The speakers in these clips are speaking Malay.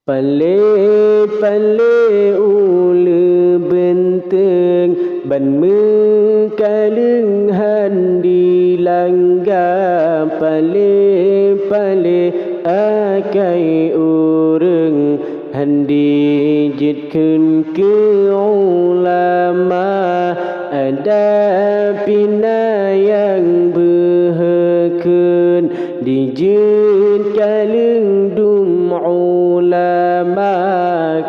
Pale ulu benteng ban mekaleng handi langgar pale akai urang handi jitkeun ke ulama ada pina yang behekeun dijieun kaleng dum ulama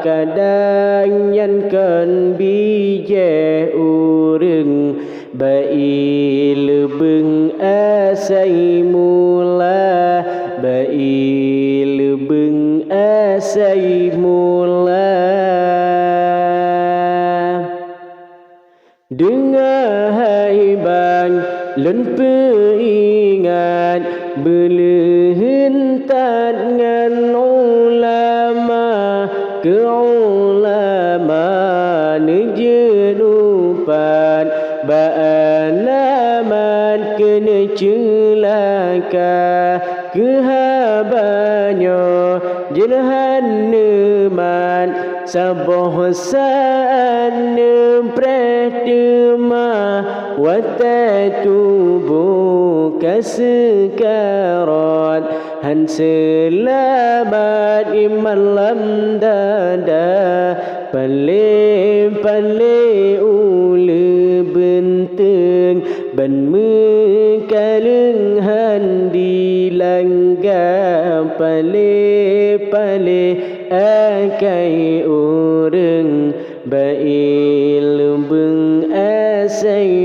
kadang nyankeun bije urang bai lebeung asai mula bai lebeung asai mula dengar hai bang len peingat beleuheun tat ngan ulama ke ulama neujeun upan baanaman kena celaka kehabanyo jenhan neuman saboh saan pratema watatubu kasekarat han selamat iman lam dada pale ulu benteng ban mekaleng handi langgar pale akai urang bai lebeung asai